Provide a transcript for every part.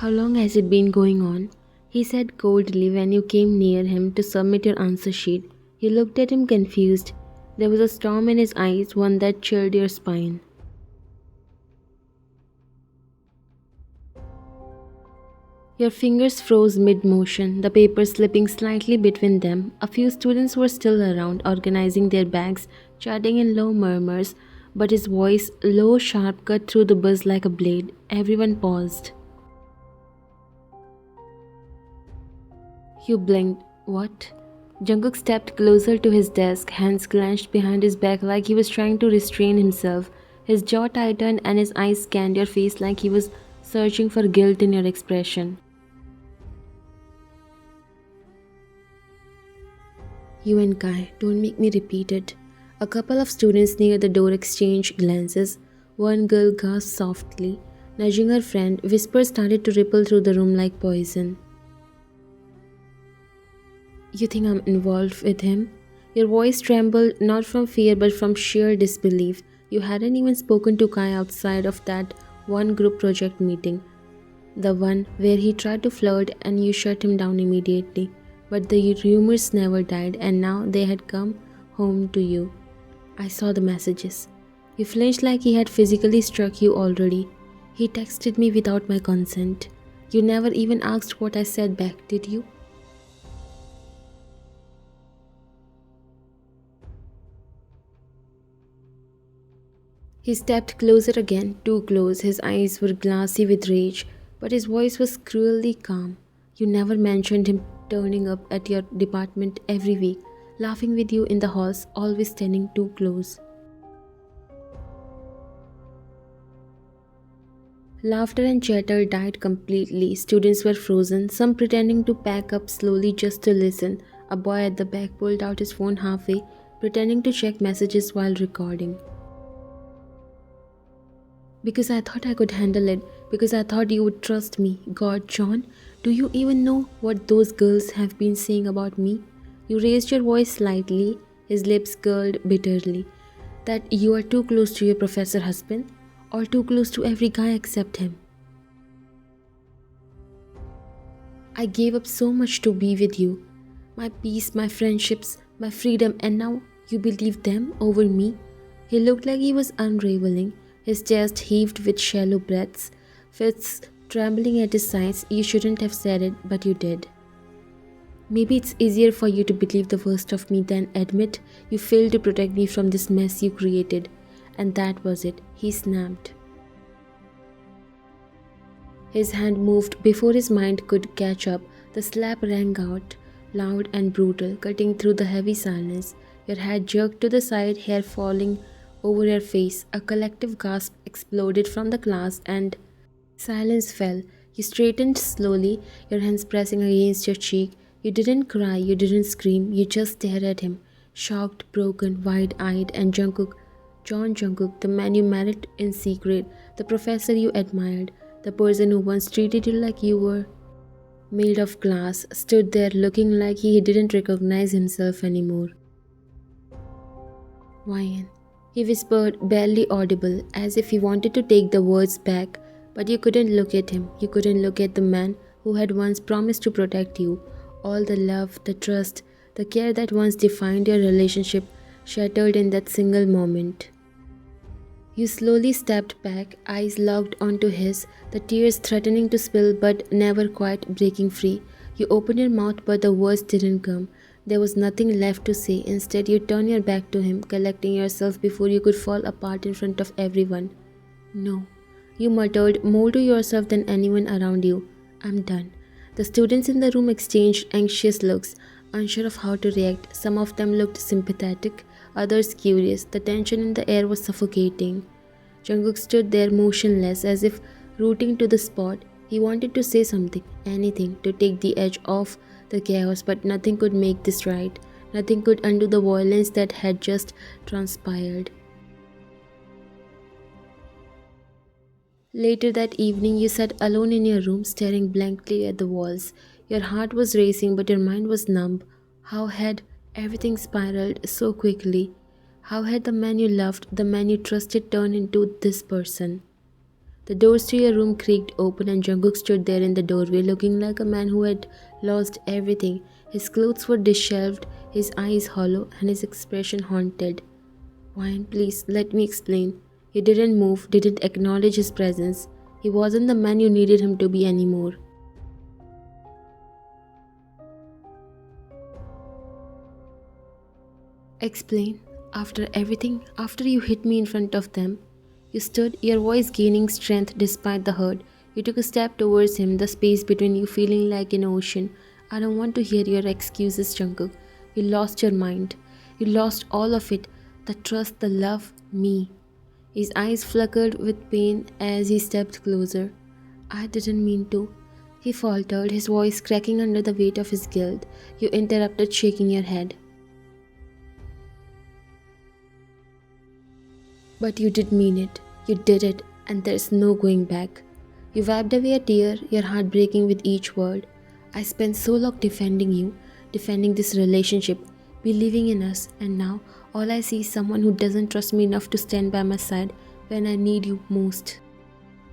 How long has it been going on? He said coldly when you came near him to submit your answer sheet. You looked at him confused. There was a storm in his eyes, one that chilled your spine. Your fingers froze mid-motion, the paper slipping slightly between them. A few students were still around, organizing their bags, chatting in low murmurs, but his voice, low, sharp, cut through the buzz like a blade. Everyone paused. You blinked. What? Jungkook stepped closer to his desk, hands clenched behind his back like he was trying to restrain himself. His jaw tightened and his eyes scanned your face like he was searching for guilt in your expression. You and Kai, don't make me repeat it. A couple of students near the door exchanged glances. One girl gasped softly. Nudging her friend, whispers started to ripple through the room like poison. You think I'm involved with him? Your voice trembled not from fear but from sheer disbelief. You hadn't even spoken to Kai outside of that one group project meeting. The one where he tried to flirt and you shut him down immediately. But the rumors never died and now they had come home to you. I saw the messages. You flinched like he had physically struck you already. He texted me without my consent. You never even asked what I said back, did you? He stepped closer again, too close. His eyes were glassy with rage, but his voice was cruelly calm. You never mentioned him turning up at your department every week, laughing with you in the halls, always standing too close. Laughter and chatter died completely. Students were frozen, some pretending to pack up slowly just to listen. A boy at the back pulled out his phone halfway, pretending to check messages while recording. Because I thought I could handle it, because I thought you would trust me. God, John, do you even know what those girls have been saying about me? You raised your voice slightly, his lips curled bitterly. That you are too close to your professor husband, or too close to every guy except him. I gave up so much to be with you. My peace, my friendships, my freedom, and now you believe them over me? He looked like he was unraveling. His chest heaved with shallow breaths, fists trembling at his sides. You shouldn't have said it, but you did. Maybe it's easier for you to believe the worst of me than admit you failed to protect me from this mess you created. And that was it. He snapped. His hand moved before his mind could catch up. The slap rang out, loud and brutal, cutting through the heavy silence. Your head jerked to the side, hair falling over your face. A collective gasp exploded from the class and silence fell. You straightened slowly, your hands pressing against your cheek. You didn't cry, you didn't scream, you just stared at him, shocked, broken, wide-eyed. And John Jungkook, the man you married in secret, the professor you admired, the person who once treated you like you were made of glass, stood there looking like he didn't recognize himself anymore. Ryan, he whispered, barely audible, as if he wanted to take the words back, but you couldn't look at him. You couldn't look at the man who had once promised to protect you. All the love, the trust, the care that once defined your relationship shattered in that single moment. You slowly stepped back, eyes locked onto his, the tears threatening to spill but never quite breaking free. You opened your mouth but the words didn't come. There was nothing left to say. Instead, you turned your back to him, collecting yourself before you could fall apart in front of everyone. No, you muttered, more to yourself than anyone around you. I'm done. The students in the room exchanged anxious looks, unsure of how to react. Some of them looked sympathetic, others curious. The tension in the air was suffocating. Jungkook stood there motionless, as if rooting to the spot. He wanted to say something, anything, to take the edge off the chaos, but nothing could make this right. Nothing could undo the violence that had just transpired. Later that evening, you sat alone in your room, staring blankly at the walls. Your heart was racing, but your mind was numb. How had everything spiraled so quickly? How had the man you loved, the man you trusted, turned into this person? The doors to your room creaked open and Jungkook stood there in the doorway looking like a man who had lost everything. His clothes were disheveled, his eyes hollow, and his expression haunted. Wine, please, let me explain. You didn't move, didn't acknowledge his presence. He wasn't the man you needed him to be anymore. Explain. After everything, after you hit me in front of them, you stood, your voice gaining strength despite the hurt. You took a step towards him, the space between you feeling like an ocean. I don't want to hear your excuses, Jungkook. You lost your mind. You lost all of it. The trust, the love, me. His eyes flickered with pain as he stepped closer. I didn't mean to. He faltered, his voice cracking under the weight of his guilt. You interrupted, shaking your head. But you did mean it. You did it, and there's no going back. You wiped away a tear, your heart breaking with each word. I spent so long defending you, defending this relationship, believing in us, and now all I see is someone who doesn't trust me enough to stand by my side when I need you most.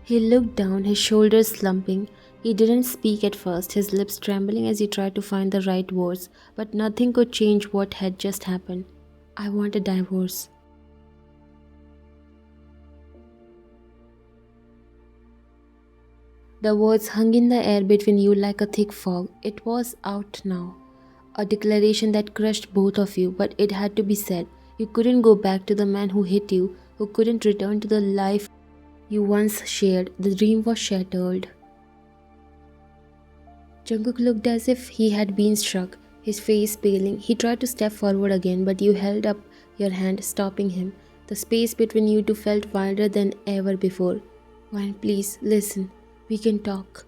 He looked down, his shoulders slumping. He didn't speak at first, his lips trembling as he tried to find the right words, but nothing could change what had just happened. I want a divorce. The words hung in the air between you like a thick fog. It was out now. A declaration that crushed both of you, but it had to be said. You couldn't go back to the man who hit you, who couldn't return to the life you once shared. The dream was shattered. Jungkook looked as if he had been struck, his face paling. He tried to step forward again, but you held up your hand, stopping him. The space between you two felt wider than ever before. Wine, please, listen. We can talk.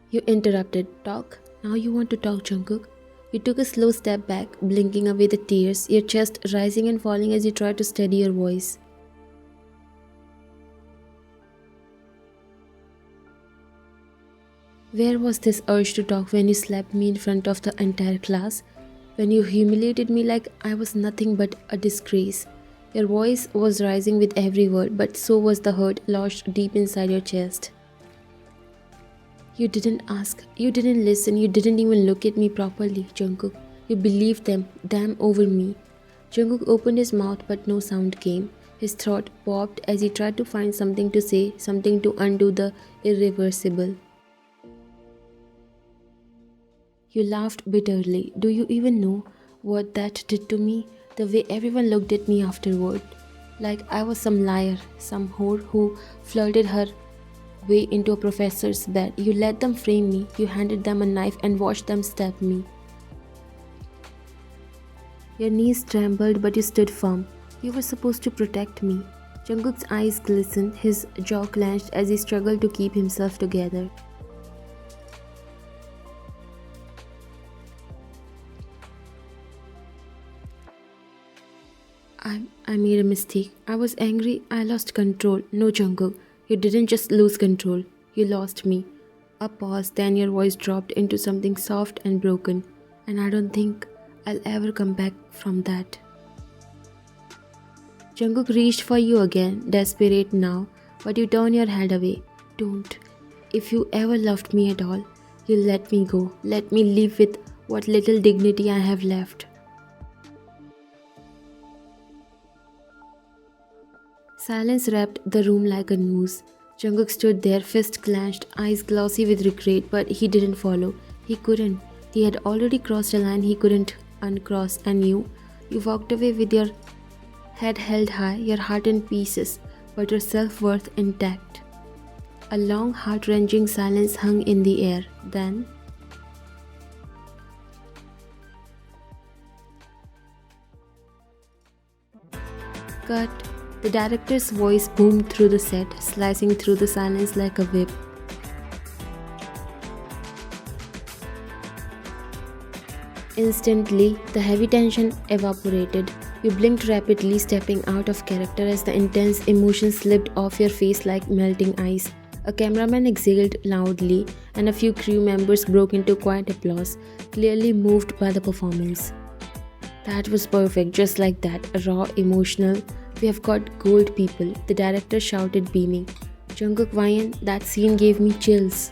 You interrupted. Talk? Now you want to talk, Jungkook? You took a slow step back, blinking away the tears, your chest rising and falling as you tried to steady your voice. Where was this urge to talk when you slapped me in front of the entire class? When you humiliated me like I was nothing but a disgrace? Your voice was rising with every word, but so was the hurt lodged deep inside your chest. You didn't ask, you didn't listen, you didn't even look at me properly, Jungkook. You believed them over me. Jungkook opened his mouth, but no sound came. His throat popped as he tried to find something to say, something to undo the irreversible. You laughed bitterly. Do you even know what that did to me? The way everyone looked at me afterward, like I was some liar, some whore who flirted her way into a professor's bed. You let them frame me, you handed them a knife and watched them stab me. Your knees trembled, but you stood firm. You were supposed to protect me. Jungkook's eyes glistened, his jaw clenched as he struggled to keep himself together. I made a mistake. I was angry. I lost control. No, Jungkook. You didn't just lose control. You lost me. A pause, then your voice dropped into something soft and broken. And I don't think I'll ever come back from that. Jungkook reached for you again, desperate now, but you turned your head away. Don't. If you ever loved me at all, you'll let me go. Let me live with what little dignity I have left. Silence wrapped the room like a noose. Jungkook stood there, fist clenched, eyes glossy with regret, but he didn't follow. He couldn't. He had already crossed a line he couldn't uncross, and you walked away with your head held high, your heart in pieces, but your self-worth intact. A long, heart-wrenching silence hung in the air. Then cut. The director's voice boomed through the set, slicing through the silence like a whip. Instantly, the heavy tension evaporated. You blinked rapidly, stepping out of character as the intense emotion slipped off your face like melting ice. A cameraman exhaled loudly, and a few crew members broke into quiet applause, clearly moved by the performance. That was perfect, just like that, raw, emotional, We have got gold, people, the director shouted, beaming. Jungkook Wyan, that scene gave me chills.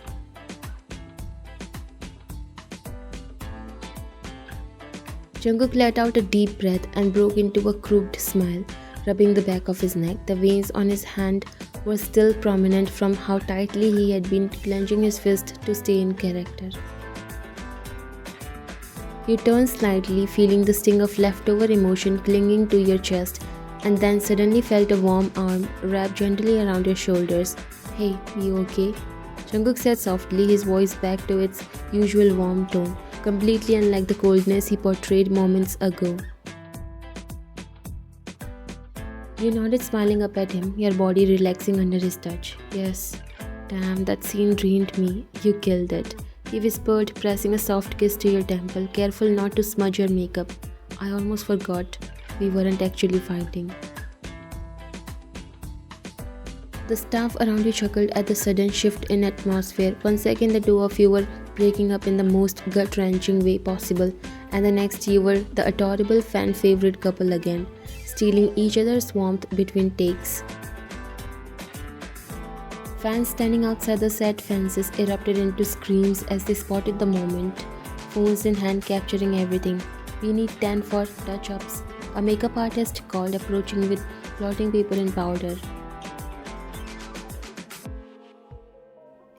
Jungkook let out a deep breath and broke into a crooked smile, rubbing the back of his neck. The veins on his hand were still prominent from how tightly he had been clenching his fist to stay in character. You turned slightly, feeling the sting of leftover emotion clinging to your chest, and then suddenly felt a warm arm wrap gently around your shoulders. Hey, you okay? Jungkook said softly, his voice back to its usual warm tone, completely unlike the coldness he portrayed moments ago. You nodded, smiling up at him, your body relaxing under his touch. Yes. Damn, that scene drained me. You killed it. He whispered, pressing a soft kiss to your temple, careful not to smudge your makeup. I almost forgot. We weren't actually fighting. The staff around you chuckled at the sudden shift in atmosphere. 1 second the two of you were breaking up in the most gut-wrenching way possible, and the next you were the adorable fan-favorite couple again, stealing each other's warmth between takes. Fans standing outside the set fences erupted into screams as they spotted the moment, phones in hand capturing everything. We need 10 for touch-ups, a makeup artist called, approaching with blotting paper and powder.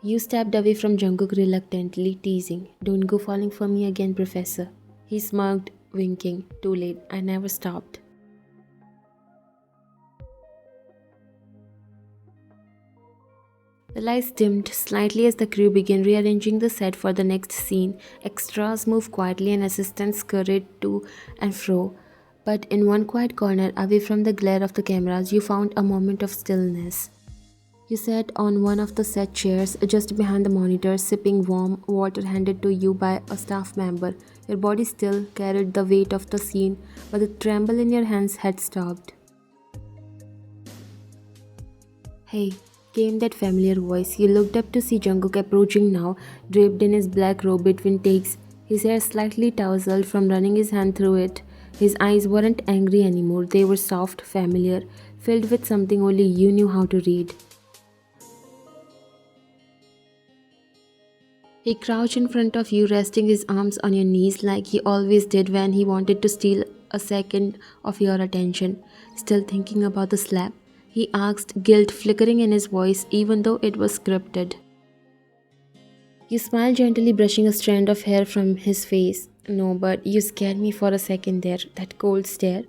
You stepped away from Jungkook reluctantly, teasing, Don't go falling for me again, Professor. He smirked, winking. Too late, I never stopped. The lights dimmed slightly as the crew began rearranging the set for the next scene. Extras moved quietly and assistants scurried to and fro. But in one quiet corner, away from the glare of the cameras, you found a moment of stillness. You sat on one of the set chairs just behind the monitor, sipping warm water handed to you by a staff member. Your body still carried the weight of the scene, but the tremble in your hands had stopped. Hey, came that familiar voice. You looked up to see Jungkook approaching now, draped in his black robe between takes, his hair slightly tousled from running his hand through it. His eyes weren't angry anymore, they were soft, familiar, filled with something only you knew how to read. He crouched in front of you, resting his arms on your knees like he always did when he wanted to steal a second of your attention. Still thinking about the slap? He asked, guilt flickering in his voice even though it was scripted. You smiled gently, brushing a strand of hair from his face. No, but you scared me for a second there, that cold stare.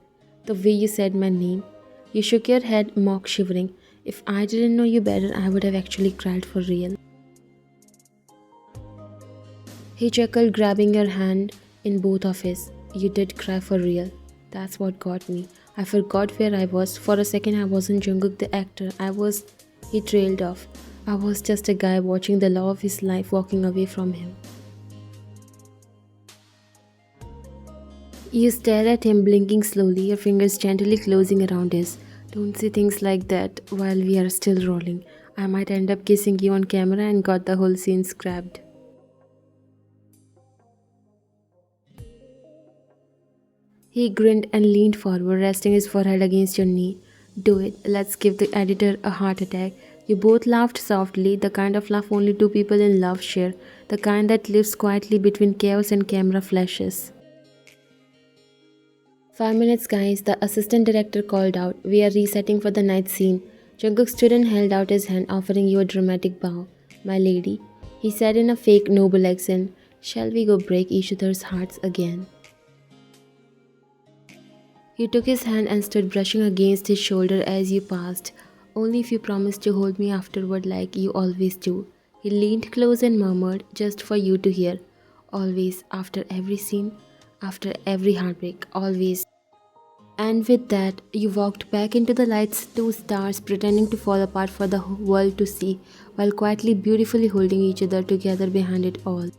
The way you said my name. You shook your head, mock shivering. If I didn't know you better, I would have actually cried for real. He chuckled, grabbing your hand in both of his. You did cry for real. That's what got me. I forgot where I was. For a second I wasn't Jungkook the actor. He trailed off. I was just a guy watching the love of his life walking away from him. You stared at him, blinking slowly, your fingers gently closing around his. Don't say things like that while we are still rolling. I might end up kissing you on camera and got the whole scene scrapped. He grinned and leaned forward, resting his forehead against your knee. Do it. Let's give the editor a heart attack. You both laughed softly, the kind of laugh only two people in love share, the kind that lives quietly between chaos and camera flashes. 5 minutes, guys, the assistant director called out. We are resetting for the night scene. Jungkook stood and held out his hand, offering you a dramatic bow. My lady, he said in a fake noble accent, shall we go break each other's hearts again? You took his hand and stood brushing against his shoulder as you passed. Only if you promise to hold me afterward like you always do. He leaned close and murmured, just for you to hear. Always, after every scene, after every heartbreak, always. And with that, you walked back into the lights, two stars pretending to fall apart for the world to see, while quietly beautifully holding each other together behind it all.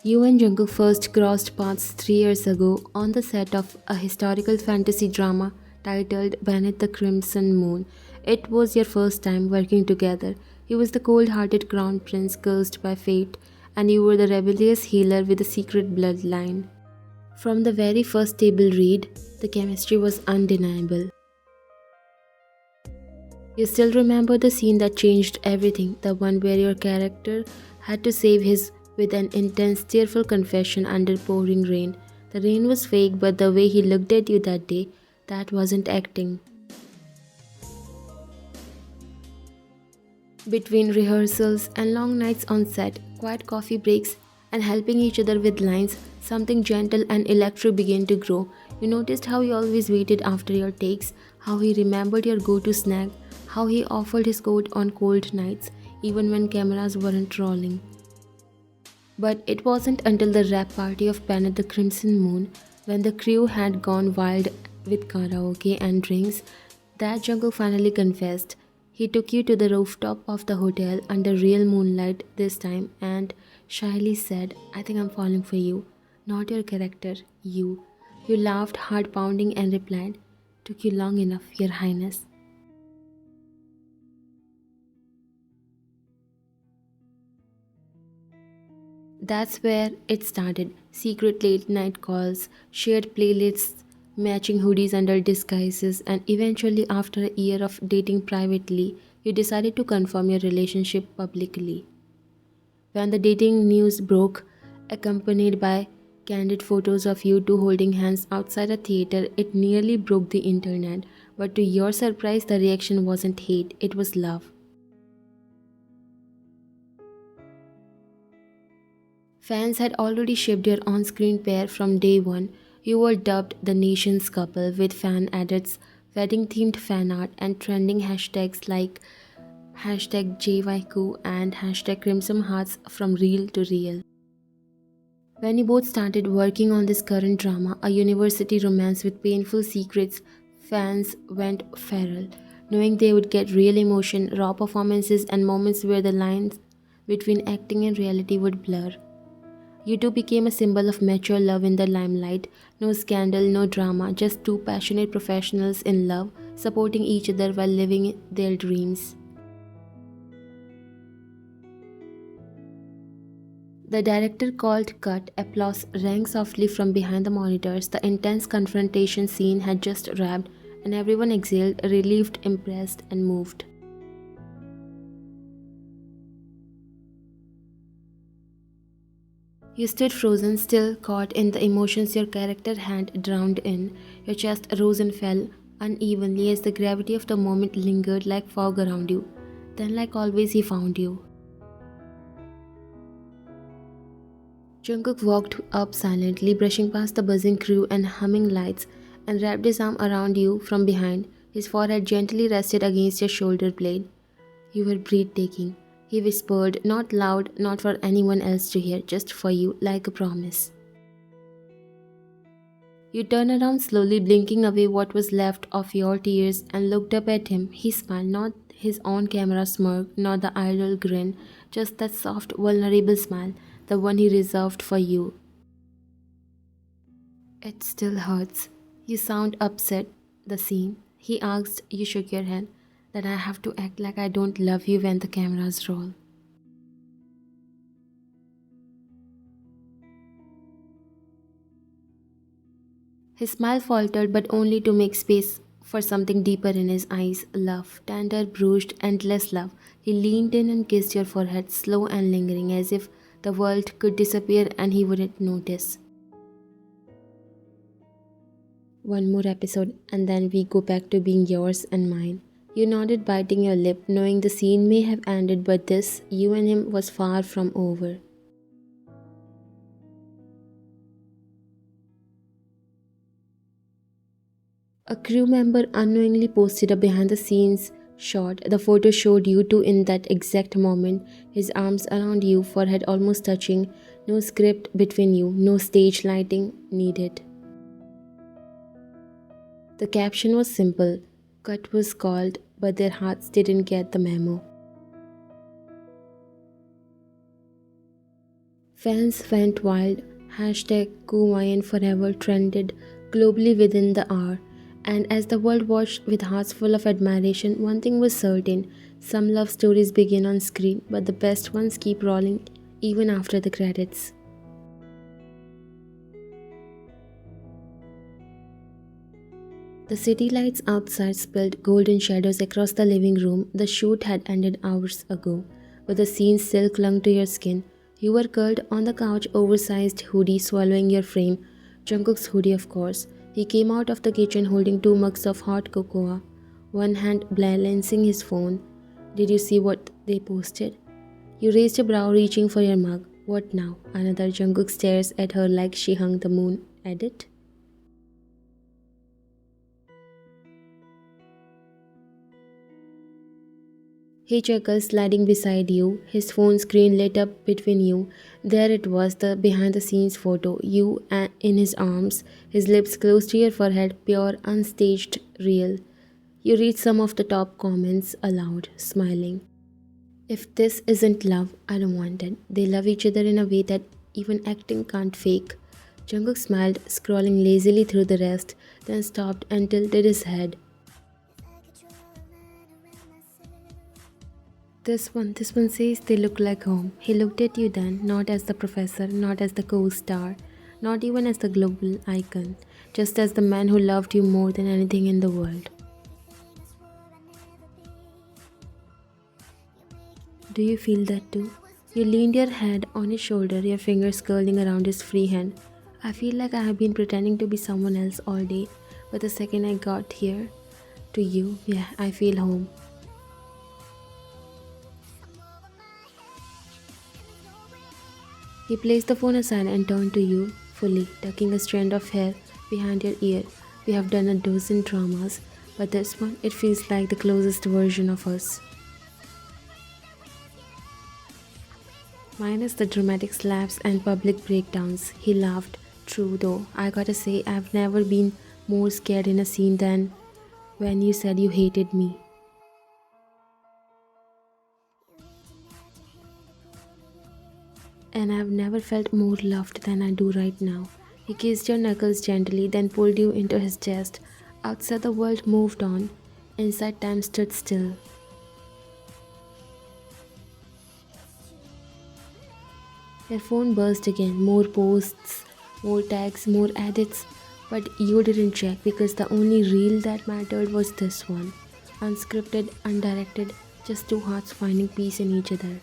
You and Jungkook first crossed paths 3 years ago on the set of a historical fantasy drama titled Beneath the Crimson Moon. It was your first time working together. He was the cold-hearted crown prince cursed by fate, and you were the rebellious healer with a secret bloodline. From the very first table read, the chemistry was undeniable. You still remember the scene that changed everything, the one where your character had to save his with an intense, tearful confession under pouring rain. The rain was fake, but the way he looked at you that day, that wasn't acting. Between rehearsals and long nights on set, quiet coffee breaks, and helping each other with lines, something gentle and electric began to grow. You noticed how he always waited after your takes, how he remembered your go to snack, how he offered his coat on cold nights, even when cameras weren't rolling. But it wasn't until the rap party of Pen at the Crimson Moon, when the crew had gone wild with karaoke and drinks, that Jungkook finally confessed. He took you to the rooftop of the hotel under real moonlight this time and shyly said, I think I'm falling for you. Not your character, you. You laughed, heart pounding, and replied, Took you long enough, Your Highness. That's where it started. Secret late night calls, shared playlists, matching hoodies under disguises, and eventually, after a year of dating privately, you decided to confirm your relationship publicly. When the dating news broke, accompanied by candid photos of you two holding hands outside a theater, it nearly broke the internet. But to your surprise, the reaction wasn't hate, it was love. Fans had already shipped your on screen pair from day one. You were dubbed the nation's couple with fan edits, wedding themed fan art, and trending hashtags like hashtag JYQ and hashtag Crimson Hearts from real to real. When you both started working on this current drama, a university romance with painful secrets, fans went feral, knowing they would get real emotion, raw performances, and moments where the lines between acting and reality would blur. You two became a symbol of mature love in the limelight. No scandal, no drama, just two passionate professionals in love, supporting each other while living their dreams. The director called cut, applause rang softly from behind the monitors. The intense confrontation scene had just wrapped, and everyone exhaled, relieved, impressed, and moved. You stood frozen, still caught in the emotions your character had drowned in. Your chest rose and fell unevenly as the gravity of the moment lingered like fog around you. Then, like always, he found you. Jungkook walked up silently, brushing past the buzzing crew and humming lights, and wrapped his arm around you from behind. His forehead gently rested against your shoulder blade. You were breathtaking, he whispered, not loud, not for anyone else to hear, just for you, like a promise. You turned around slowly, blinking away what was left of your tears, and looked up at him. He smiled, not his on camera smirk, not the idle grin, just that soft, vulnerable smile, the one he reserved for you. It still hurts. You sound upset. The scene. He asked, you shook your head, that I have to act like I don't love you when the cameras roll. His smile faltered, but only to make space for something deeper in his eyes. Love, tender, bruised, endless love. He leaned in and kissed your forehead, slow and lingering, as if the world could disappear and he wouldn't notice. One more episode, and then we go back to being yours and mine. You nodded, biting your lip, knowing the scene may have ended, but this, you and him, was far from over. A crew member unknowingly posted a behind the scenes shot. The photo showed you two in that exact moment, his arms around you, forehead almost touching. No script between you, no stage lighting needed. The caption was simple. Cut was called, but their hearts didn't get the memo. Fans went wild. Hashtag Kumayan Forever trended globally within the hour. And as the world watched with hearts full of admiration, one thing was certain. Some love stories begin on screen, but the best ones keep rolling even after the credits. The city lights outside spilled golden shadows across the living room. The shoot had ended hours ago, but the scene still clung to your skin. You were curled on the couch, oversized hoodie swallowing your frame. Jungkook's hoodie, of course. He came out of the kitchen holding two mugs of hot cocoa, one hand balancing his phone. Did you see what they posted? You raised a brow, reaching for your mug. What now? Another Jungkook stares at her like she hung the moon edit. He chuckled, sliding beside you, his phone screen lit up between you. There it was, the behind the scenes photo. You in his arms, his lips close to your forehead, pure, unstaged, real. You read some of the top comments aloud, smiling. If this isn't love, I don't want it. They love each other in a way that even acting can't fake. Jungkook smiled, scrolling lazily through the rest, then stopped and tilted his head. This one says they look like home. He looked at you then, not as the professor, not as the co-star, not even as the global icon, just as the man who loved you more than anything in the world. Do you feel that too? You leaned your head on his shoulder, your fingers curling around his free hand. I feel like I have been pretending to be someone else all day, but the second I got here, to you, yeah, I feel home. He placed the phone aside and turned to you, fully, tucking a strand of hair behind your ear. We have done a dozen dramas, but this one, it feels like the closest version of us. Minus the dramatic slaps and public breakdowns. He laughed. True though, I gotta say, I've never been more scared in a scene than when you said you hated me. And I've never felt more loved than I do right now. He kissed your knuckles gently, then pulled you into his chest. Outside the world moved on. Inside time stood still. Your phone buzzed again. More posts, more tags, more edits. But you didn't check because the only reel that mattered was this one. Unscripted, undirected, just two hearts finding peace in each other.